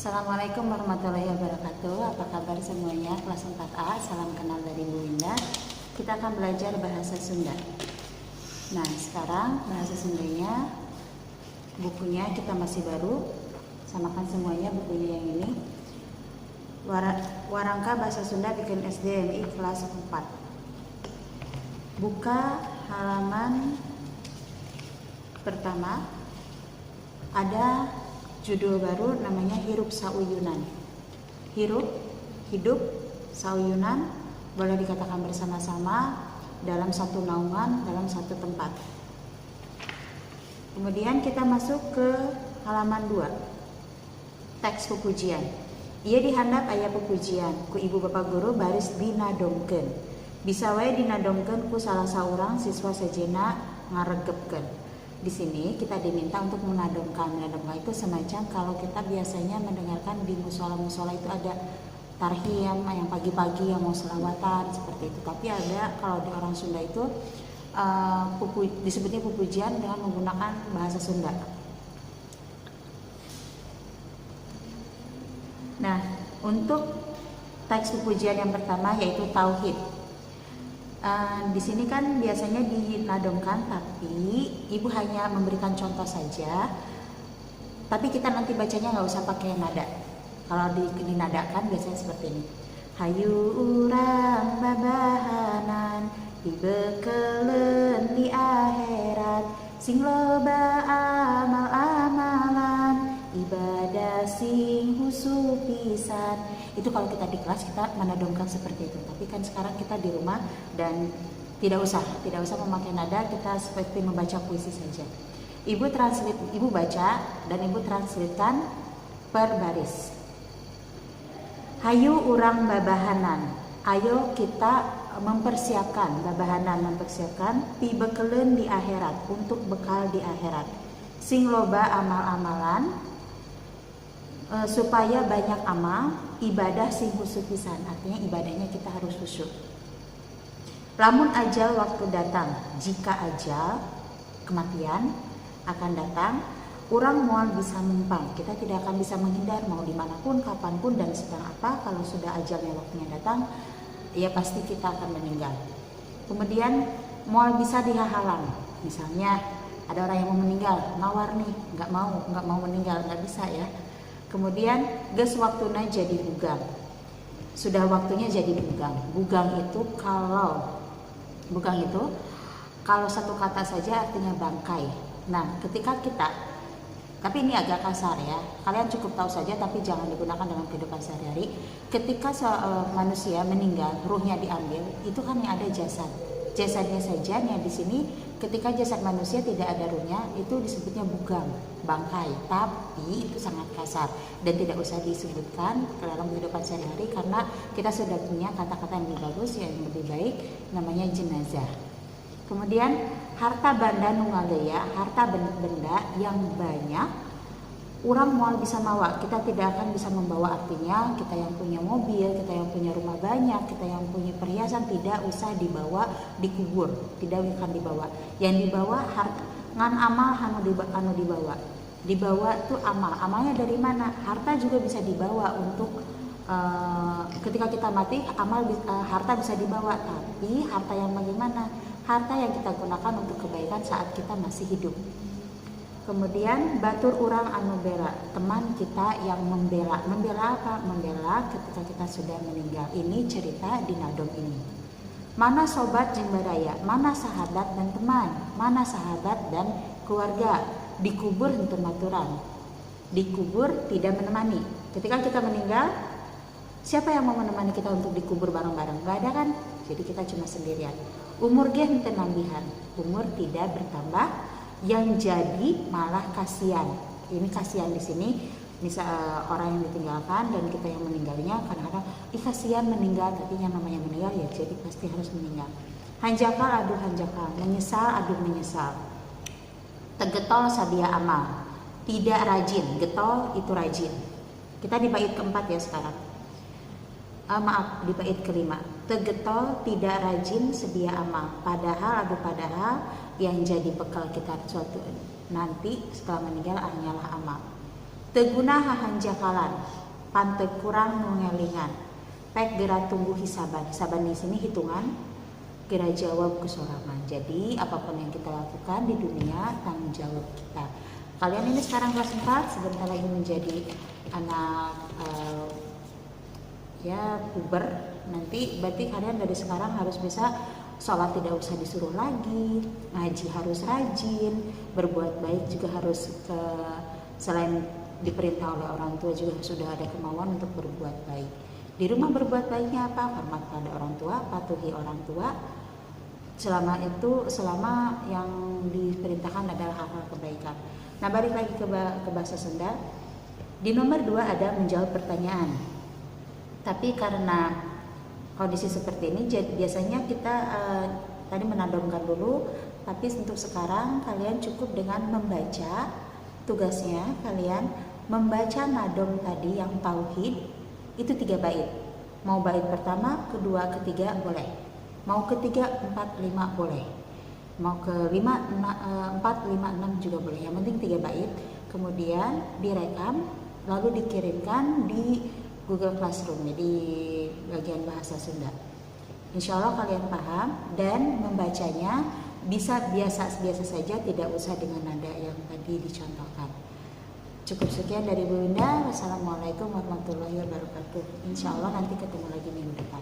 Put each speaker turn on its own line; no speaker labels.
Assalamualaikum warahmatullahi wabarakatuh. Apa kabar semuanya? Kelas 4A, salam kenal dari Bu Winda. Kita akan belajar bahasa Sunda. Nah, sekarang bahasa Sundanya, bukunya kita masih baru. Samakan semuanya bukunya yang ini. Warangka Bahasa Sunda bikin SDMI kelas 4. Buka halaman pertama. Ada judul baru namanya Hirup Sauyunan. Hidup Sauyunan boleh dikatakan bersama-sama dalam satu naungan, dalam satu tempat. Kemudian kita masuk ke halaman 2. Teks pupujian. Ieu dihandap aya pupujian ku ibu bapak guru baris dinadongkeun. Bisa wae dinadongkeun ku salah saurang siswa sejenna ngaregepkeun. Di sini kita diminta untuk menadongkan. Menadongkan itu semacam kalau kita biasanya mendengarkan di musola-musola itu ada tarhim yang pagi-pagi yang mau selawatan seperti itu. Tapi ada kalau di orang Sunda itu disebutnya pupujian dengan menggunakan bahasa Sunda. Nah, untuk teks pupujian yang pertama yaitu tauhid. Di sini kan biasanya dinadongkan, tapi ibu hanya memberikan contoh saja. Tapi kita nanti bacanya nggak usah pakai nada. Kalau dinadakan biasanya seperti ini. Hayu urang babahanan dibekeleun di akhirat sing loba amal-amalan ibadah sing husu pisan. Itu kalau kita di kelas kita menadongkan seperti itu. Tapi kan sekarang kita di rumah dan tidak usah memakai nada, kita seperti membaca puisi saja. Ibu baca dan ibu translatekan per baris. Hayu urang babahanan. Ayo kita mempersiapkan pibekeleun di akhirat, untuk bekal di akhirat. Sing loba amal-amalan, supaya banyak amal, ibadah sing khusyuk pisan, artinya ibadahnya kita harus khusyuk. Lamun ajal waktu datang, jika ajal kematian akan datang, urang moal bisa mumpang, kita tidak akan bisa menghindar mau dimanapun, kapanpun dan sedang apa. Kalau sudah ajalnya waktunya datang, ya pasti kita akan meninggal. Kemudian moal bisa dihalang, misalnya ada orang yang mau meninggal, nawar nih, nggak mau meninggal, nggak bisa ya. Kemudian geus waktuna jadi bugang. Sudah waktunya jadi bugang. Bugang itu kalau satu kata saja artinya bangkai. Nah, ketika kita, tapi ini agak kasar ya. Kalian cukup tahu saja tapi jangan digunakan dalam kehidupan sehari-hari. Ketika manusia meninggal, ruhnya diambil, itu kan yang ada jasad. Jasadnya saja yang di sini ketika jasad manusia tidak ada ruhnya itu disebutnya bugang, bangkai. Tapi itu sangat kasar dan tidak usah disebutkan dalam kehidupan sehari-hari karena kita sudah punya kata-kata yang lebih bagus, yang lebih baik, namanya jenazah. Kemudian harta banda nungagaya, harta benda yang banyak urang moal bisa mawa, kita tidak akan bisa membawa, artinya kita yang punya mobil, kita yang punya rumah banyak, kita yang punya perhiasan tidak usah dibawa dikubur, tidak akan dibawa. Yang dibawa harta ngan amal anu dibawa. Dibawa tuh amal. Amalnya dari mana? Harta juga bisa dibawa untuk ketika kita mati, harta bisa dibawa, tapi harta yang bagaimana? Harta yang kita gunakan untuk kebaikan saat kita masih hidup. Kemudian batur urang anu bela, teman kita yang membela. Membela apa? Membela ketika kita sudah meninggal. Ini cerita di nadom ini. Mana sobat jeung badaya, mana sahabat dan teman, mana sahabat dan keluarga. Dikubur henteu maturan. Dikubur tidak menemani. Ketika kita meninggal, siapa yang mau menemani kita untuk dikubur bareng-bareng? Gak ada kan? Jadi kita cuma sendirian. Umur ge henteu nambihan. Umur tidak bertambah. Yang jadi malah kasihan. Ini kasihan di sini, misal orang yang ditinggalkan dan kita yang meninggalnya, kadang-kadang kasihan meninggal, tapi yang namanya meninggal ya jadi pasti harus meninggal. Hanjakal aduh hanjakal, menyesal aduh menyesal. Tegetol sadia amal, tidak rajin. Getol itu rajin. Kita di bait keempat ya sekarang. Di bait kelima. Tegetol tidak rajin sedia amal. Padahal yang jadi bekal kita suatu nanti setelah meninggal hanyalah amal. Teguna hahan jakalan, pante kurang mengelingan. Pek gerak tunggu hisaban. Hisaban di sini hitungan, gerak jawab kesorangan. Jadi apapun yang kita lakukan di dunia tanggung jawab kita. Kalian ini sekarang kelas 4, sebentar lagi menjadi anak ya puber. Nanti berarti kalian dari sekarang harus bisa sholat tidak usah disuruh lagi, ngaji harus rajin, berbuat baik juga harus selain diperintah oleh orang tua juga sudah ada kemauan untuk berbuat baik. Di rumah berbuat baiknya apa? Hormat pada orang tua, patuhi orang tua. Selama yang diperintahkan adalah hal-hal kebaikan. Nah, balik lagi ke bahasa Sunda. Di nomor 2 ada menjawab pertanyaan. Tapi karena kondisi seperti ini, biasanya kita tadi menadomkan dulu, tapi untuk sekarang kalian cukup dengan membaca. Tugasnya kalian membaca nadom tadi yang tauhid itu 3 bait. Mau bait pertama, kedua, ketiga boleh. Mau ketiga, 4, 5 boleh. Mau ke 5, 4, 5, 6 juga boleh. Yang penting 3 bait. Kemudian direkam lalu dikirimkan di Google Classroom di bagian bahasa Sunda. Insya Allah kalian paham dan membacanya bisa biasa-biasa saja, tidak usah dengan nada yang tadi dicontohkan. Cukup sekian dari Bu Winda. Wassalamualaikum warahmatullahi wabarakatuh. Insya Allah nanti ketemu lagi minggu depan.